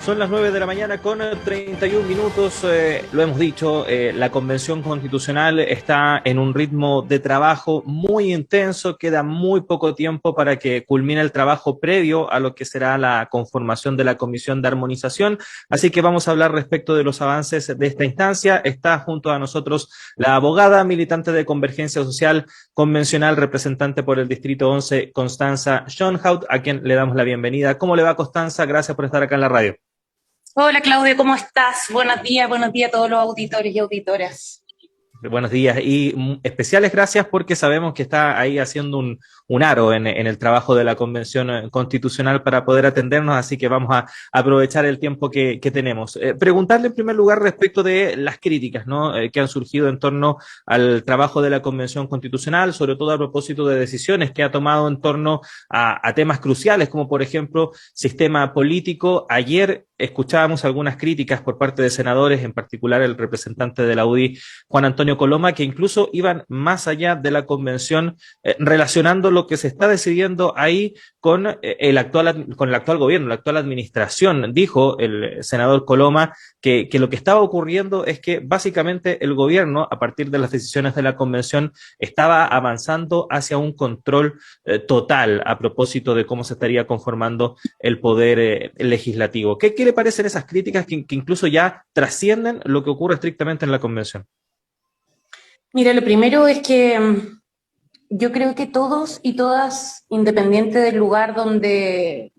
Son las 9 de la mañana con 31 minutos. Lo hemos dicho, la Convención Constitucional está en un ritmo de trabajo muy intenso. Queda muy poco tiempo para que culmine el trabajo previo a lo que será la conformación de la Comisión de Armonización. Así que vamos a hablar respecto de los avances de esta instancia. Está junto a nosotros la abogada militante de Convergencia Social Convencional, representante por el Distrito 11, Constanza Schoenhout, a quien le damos la bienvenida. ¿Cómo le va, Constanza? Gracias por estar acá en la radio. Hola Claudio, ¿cómo estás? Buenos días a todos los auditores y auditoras. Buenos días y especiales gracias porque sabemos que está ahí haciendo un aro en el trabajo de la Convención Constitucional para poder atendernos, así que vamos a aprovechar el tiempo que tenemos. Preguntarle en primer lugar respecto de las críticas, ¿no? Que han surgido en torno al trabajo de la Convención Constitucional, sobre todo a propósito de decisiones que ha tomado en torno a temas cruciales, como por ejemplo sistema político. Ayer escuchábamos algunas críticas por parte de senadores, en particular el representante de la UDI, Juan Antonio Coloma, que incluso iban más allá de la convención, relacionando lo que se está decidiendo ahí con el actual gobierno, la actual administración. Dijo el senador Coloma que lo que estaba ocurriendo es que básicamente el gobierno, a partir de las decisiones de la convención, estaba avanzando hacia un control total a propósito de cómo se estaría conformando el poder legislativo. ¿Qué le parecen esas críticas que incluso ya trascienden lo que ocurre estrictamente en la convención? Mira, lo primero es que yo creo que todos y todas, independiente del lugar desde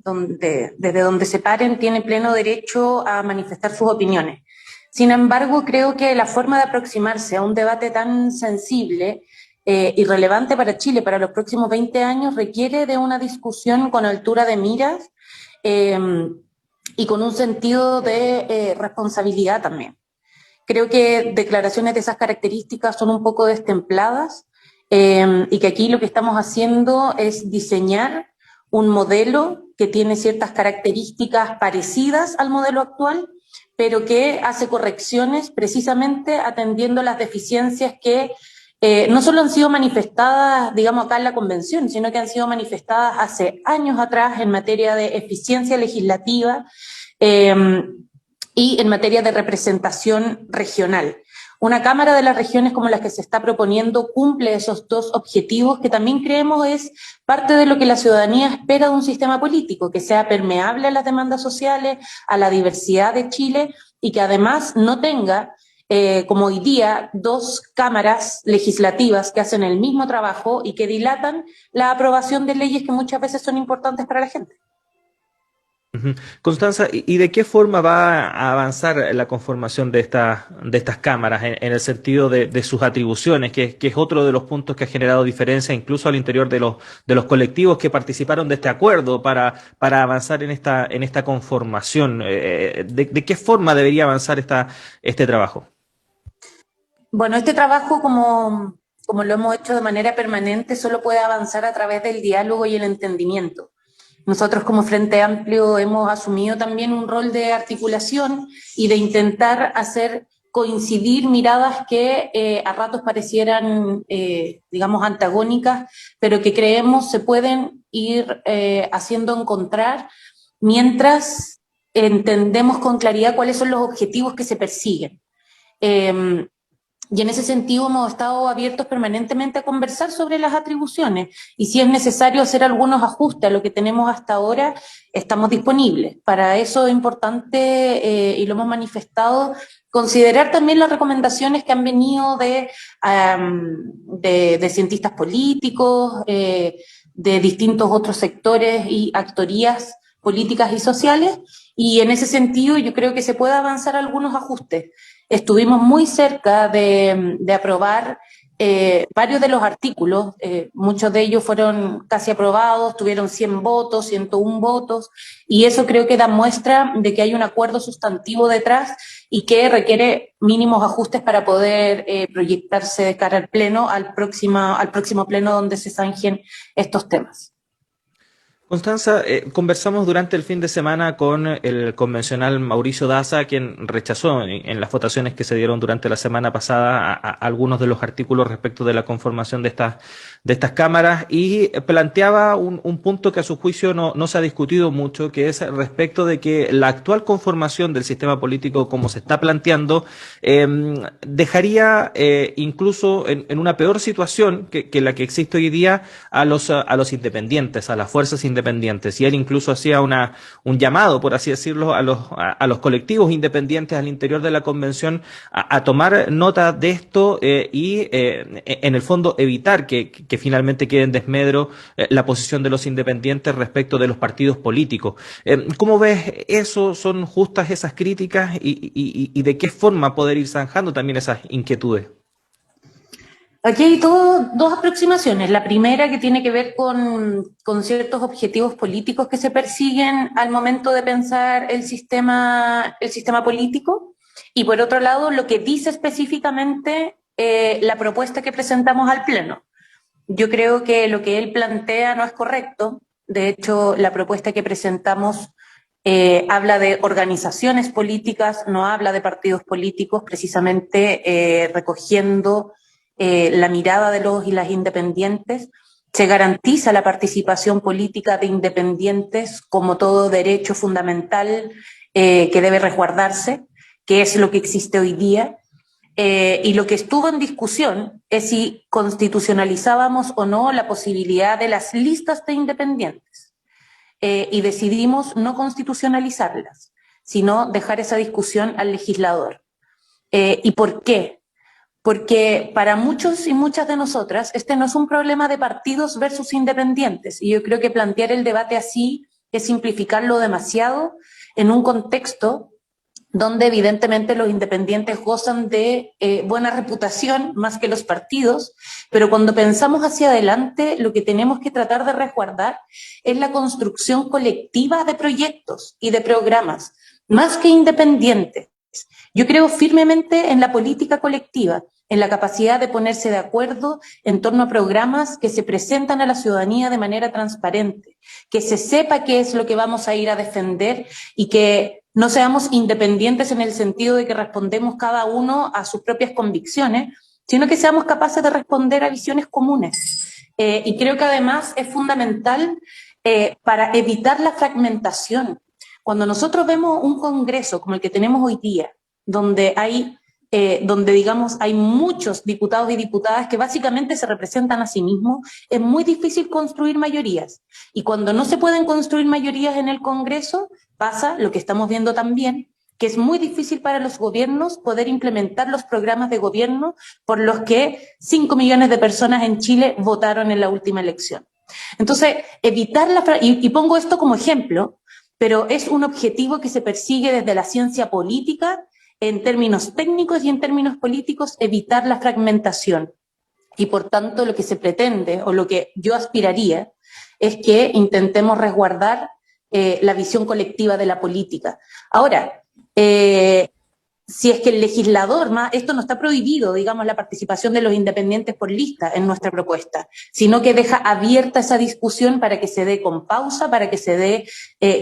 donde se paren, tienen pleno derecho a manifestar sus opiniones. Sin embargo, creo que la forma de aproximarse a un debate tan sensible y relevante para Chile para los próximos 20 años requiere de una discusión con altura de miras eh, y con un sentido de responsabilidad también. Creo que declaraciones de esas características son un poco destempladas y que aquí lo que estamos haciendo es diseñar un modelo que tiene ciertas características parecidas al modelo actual, pero que hace correcciones precisamente atendiendo las deficiencias que no solo han sido manifestadas, digamos, acá en la Convención, sino que han sido manifestadas hace años atrás en materia de eficiencia legislativa, eh, y en materia de representación regional. Una Cámara de las Regiones como la que se está proponiendo cumple esos dos objetivos que también creemos es parte de lo que la ciudadanía espera de un sistema político, que sea permeable a las demandas sociales, a la diversidad de Chile y que además no tenga, como hoy día, dos cámaras legislativas que hacen el mismo trabajo y que dilatan la aprobación de leyes que muchas veces son importantes para la gente. Constanza, ¿y de qué forma va a avanzar la conformación de estas cámaras en el sentido de sus atribuciones, que es otro de los puntos que ha generado diferencia incluso al interior de los colectivos que participaron de este acuerdo para avanzar en esta conformación? ¿De qué forma debería avanzar este trabajo? Bueno, este trabajo, como lo hemos hecho de manera permanente, solo puede avanzar a través del diálogo y el entendimiento. Nosotros como Frente Amplio hemos asumido también un rol de articulación y de intentar hacer coincidir miradas que a ratos parecieran, digamos, antagónicas, pero que creemos se pueden ir haciendo encontrar mientras entendemos con claridad cuáles son los objetivos que se persiguen. Eh, y en ese sentido hemos estado abiertos permanentemente a conversar sobre las atribuciones y si es necesario hacer algunos ajustes a lo que tenemos hasta ahora, estamos disponibles. Para eso es importante, y lo hemos manifestado, considerar también las recomendaciones que han venido de cientistas políticos, de distintos otros sectores y actorías políticas y sociales, y en ese sentido yo creo que se puede avanzar algunos ajustes. Estuvimos muy cerca de aprobar varios de los artículos, muchos de ellos fueron casi aprobados, tuvieron 100 votos, 101 votos, y eso creo que da muestra de que hay un acuerdo sustantivo detrás y que requiere mínimos ajustes para poder proyectarse de cara al pleno, al próximo pleno donde se zanjen estos temas. Constanza, conversamos durante el fin de semana con el convencional Mauricio Daza, quien rechazó en las votaciones que se dieron durante la semana pasada a algunos de los artículos respecto de la conformación de estas cámaras y planteaba un punto que a su juicio no se ha discutido mucho, que es respecto de que la actual conformación del sistema político como se está planteando dejaría incluso en una peor situación que la que existe hoy día a los independientes, a las fuerzas independientes. Y él incluso hacía un llamado, por así decirlo, a los colectivos independientes al interior de la convención a tomar nota de esto en el fondo evitar que finalmente quede en desmedro la posición de los independientes respecto de los partidos políticos. ¿Cómo ves eso? ¿Son justas esas críticas y de qué forma poder ir zanjando también esas inquietudes? Aquí hay dos aproximaciones. La primera que tiene que ver con ciertos objetivos políticos que se persiguen al momento de pensar el sistema político. Y por otro lado, lo que dice específicamente la propuesta que presentamos al Pleno. Yo creo que lo que él plantea no es correcto. De hecho, la propuesta que presentamos habla de organizaciones políticas, no habla de partidos políticos, precisamente recogiendo la mirada de los y las independientes. Se garantiza la participación política de independientes como todo derecho fundamental que debe resguardarse, que es lo que existe hoy día. Y lo que estuvo en discusión es si constitucionalizábamos o no la posibilidad de las listas de independientes. Y decidimos no constitucionalizarlas, sino dejar esa discusión al legislador. ¿Y por qué? Porque para muchos y muchas de nosotras este no es un problema de partidos versus independientes. Y yo creo que plantear el debate así es simplificarlo demasiado en un contexto donde evidentemente los independientes gozan de buena reputación más que los partidos, pero cuando pensamos hacia adelante, lo que tenemos que tratar de resguardar es la construcción colectiva de proyectos y de programas, más que independientes. Yo creo firmemente en la política colectiva, en la capacidad de ponerse de acuerdo en torno a programas que se presentan a la ciudadanía de manera transparente, que se sepa qué es lo que vamos a ir a defender y que no seamos independientes en el sentido de que respondemos cada uno a sus propias convicciones, sino que seamos capaces de responder a visiones comunes. Y creo que además es fundamental para evitar la fragmentación. Cuando nosotros vemos un congreso como el que tenemos hoy día, donde digamos hay muchos diputados y diputadas que básicamente se representan a sí mismos, es muy difícil construir mayorías. Y cuando no se pueden construir mayorías en el Congreso, pasa lo que estamos viendo también, que es muy difícil para los gobiernos poder implementar los programas de gobierno por los que 5 millones de personas en Chile votaron en la última elección. Entonces, y pongo esto como ejemplo, pero es un objetivo que se persigue desde la ciencia política, en términos técnicos y en términos políticos, evitar la fragmentación. Y por tanto, lo que se pretende, o lo que yo aspiraría, es que intentemos resguardar la visión colectiva de la política. Ahora, si es que el legislador, esto no está prohibido, digamos, la participación de los independientes por lista en nuestra propuesta, sino que deja abierta esa discusión para que se dé con pausa, para que se dé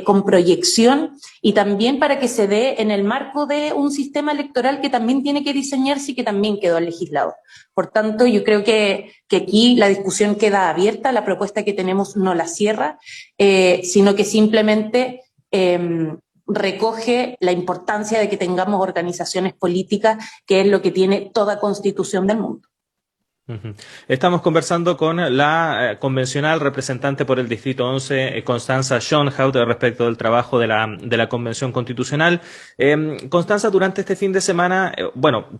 con proyección y también para que se dé en el marco de un sistema electoral que también tiene que diseñarse y que también quedó al legislador. Por tanto, yo creo que aquí la discusión queda abierta, la propuesta que tenemos no la cierra, sino que simplemente recoge la importancia de que tengamos organizaciones políticas, que es lo que tiene toda constitución del mundo. Estamos conversando con la convencional representante por el Distrito 11, Constanza Schoenhout, respecto del trabajo de la Convención Constitucional. Constanza, durante este fin de semana,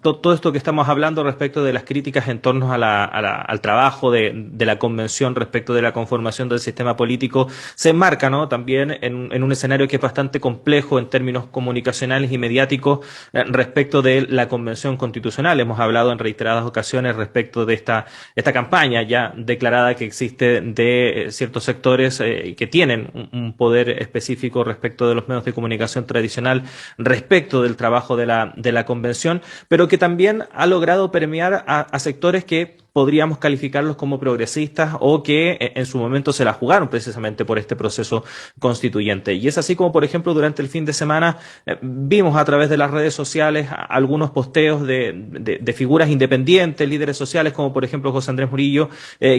todo esto que estamos hablando respecto de las críticas en torno al trabajo de la Convención respecto de la conformación del sistema político, se enmarca, ¿no?, también en un escenario que es bastante complejo en términos comunicacionales y mediáticos respecto de la Convención Constitucional. Hemos hablado en reiteradas ocasiones respecto de esta campaña ya declarada que existe de ciertos sectores que tienen un poder específico respecto de los medios de comunicación tradicional respecto del trabajo de la convención, pero que también ha logrado permear a sectores que podríamos calificarlos como progresistas o que en su momento se la jugaron precisamente por este proceso constituyente. Y es así como, por ejemplo, durante el fin de semana vimos a través de las redes sociales algunos posteos de figuras independientes, líderes sociales, como por ejemplo José Andrés Murillo,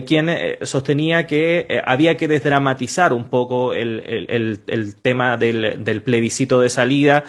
quien sostenía que había que desdramatizar un poco el tema del plebiscito de salida,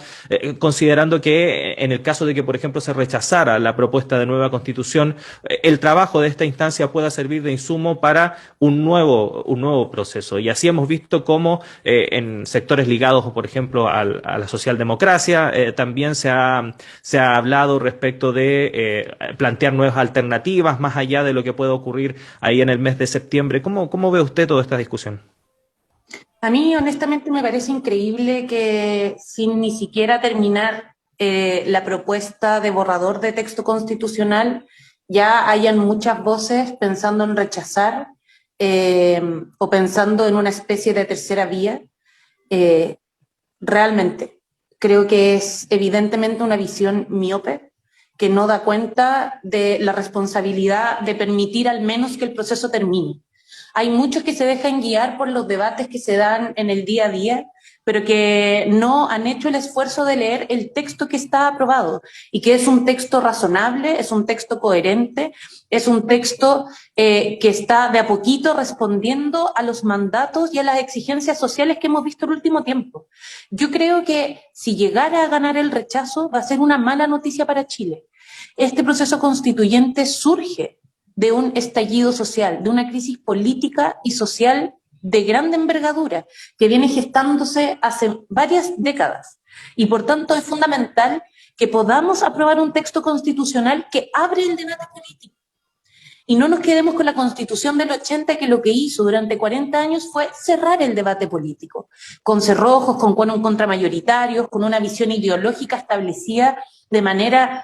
considerando que en el caso de que, por ejemplo, se rechazara la propuesta de nueva constitución, el trabajo de esta instancia pueda servir de insumo para un nuevo proceso. Y así hemos visto cómo en sectores ligados, por ejemplo, a la socialdemocracia, también se ha hablado respecto de plantear nuevas alternativas más allá de lo que puede ocurrir ahí en el mes de septiembre. ¿Cómo ve usted toda esta discusión? A mí, honestamente, me parece increíble que sin ni siquiera terminar la propuesta de borrador de texto constitucional, ya hayan muchas voces pensando en rechazar o pensando en una especie de tercera vía. Realmente, creo que es evidentemente una visión miope que no da cuenta de la responsabilidad de permitir al menos que el proceso termine. Hay muchos que se dejan guiar por los debates que se dan en el día a día, pero que no han hecho el esfuerzo de leer el texto que está aprobado y que es un texto razonable, es un texto coherente, es un texto que está de a poquito respondiendo a los mandatos y a las exigencias sociales que hemos visto el último tiempo. Yo creo que si llegara a ganar el rechazo va a ser una mala noticia para Chile. Este proceso constituyente surge de un estallido social, de una crisis política y social de gran envergadura, que viene gestándose hace varias décadas. Y por tanto es fundamental que podamos aprobar un texto constitucional que abre el debate político. Y no nos quedemos con la Constitución del 80, que lo que hizo durante 40 años fue cerrar el debate político, con cerrojos, con quórum contramayoritarios, con una visión ideológica establecida de manera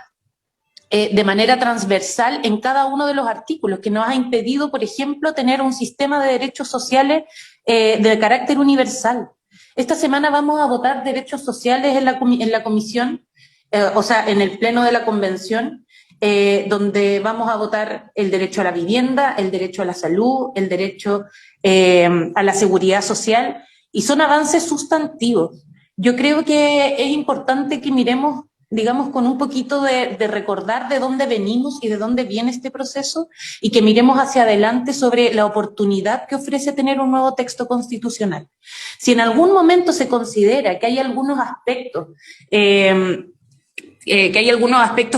transversal en cada uno de los artículos, que nos ha impedido, por ejemplo, tener un sistema de derechos sociales de carácter universal. Esta semana vamos a votar derechos sociales en la comisión, o sea, en el pleno de la convención, donde vamos a votar el derecho a la vivienda, el derecho a la salud, el derecho a la seguridad social, y son avances sustantivos. Yo creo que es importante que miremos, digamos, con un poquito de recordar de dónde venimos y de dónde viene este proceso, y que miremos hacia adelante sobre la oportunidad que ofrece tener un nuevo texto constitucional. Si en algún momento se considera que hay algunos aspectos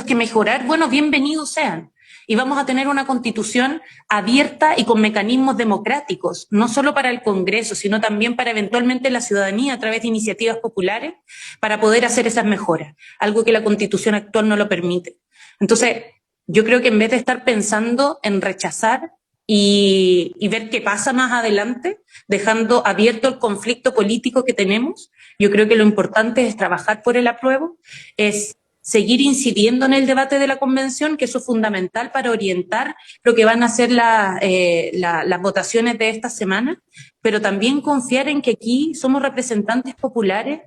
que mejorar, bueno, bienvenidos sean. Y vamos a tener una constitución abierta y con mecanismos democráticos, no solo para el Congreso, sino también para eventualmente la ciudadanía a través de iniciativas populares, para poder hacer esas mejoras, algo que la constitución actual no lo permite. Entonces, yo creo que en vez de estar pensando en rechazar y ver qué pasa más adelante, dejando abierto el conflicto político que tenemos, yo creo que lo importante es trabajar por el apruebo, es seguir incidiendo en el debate de la convención, que eso es fundamental para orientar lo que van a ser las votaciones de esta semana, pero también confiar en que aquí somos representantes populares,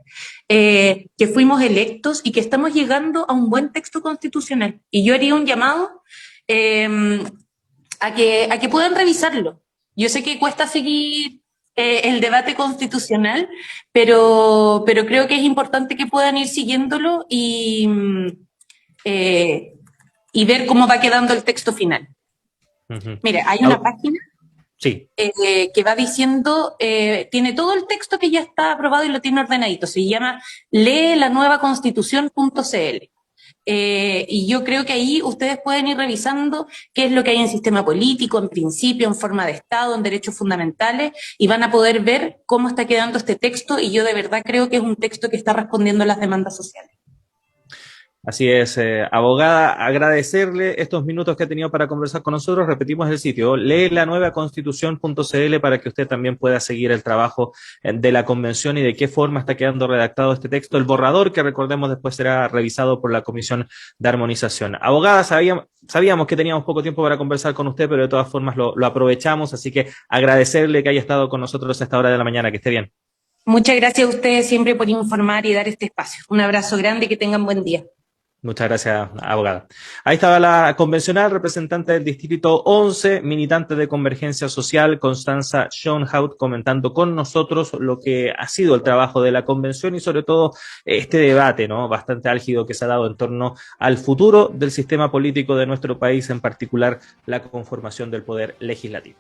que fuimos electos y que estamos llegando a un buen texto constitucional. Y yo haría un llamado a que puedan revisarlo. Yo sé que cuesta seguir el debate constitucional, pero creo que es importante que puedan ir siguiéndolo y ver cómo va quedando el texto final. Mire, hay una página Sí. que va diciendo, tiene todo el texto que ya está aprobado y lo tiene ordenadito, se llama leelanuevaconstitución.cl. Y yo creo que ahí ustedes pueden ir revisando qué es lo que hay en sistema político, en principio, en forma de Estado, en derechos fundamentales, y van a poder ver cómo está quedando este texto, y yo de verdad creo que es un texto que está respondiendo a las demandas sociales. Así es, abogada, agradecerle estos minutos que ha tenido para conversar con nosotros. Repetimos el sitio, leelanuevaconstitución.cl, para que usted también pueda seguir el trabajo de la convención y de qué forma está quedando redactado este texto. El borrador, que recordemos después será revisado por la Comisión de Armonización. Abogada, sabíamos que teníamos poco tiempo para conversar con usted, pero de todas formas lo aprovechamos, así que agradecerle que haya estado con nosotros a esta hora de la mañana. Que esté bien. Muchas gracias a ustedes siempre por informar y dar este espacio. Un abrazo grande y que tengan buen día. Muchas gracias, abogada. Ahí estaba la convencional representante del Distrito 11, militante de Convergencia Social, Constanza Schoenhout, comentando con nosotros lo que ha sido el trabajo de la convención y sobre todo este debate, ¿no? Bastante álgido que se ha dado en torno al futuro del sistema político de nuestro país, en particular la conformación del poder legislativo.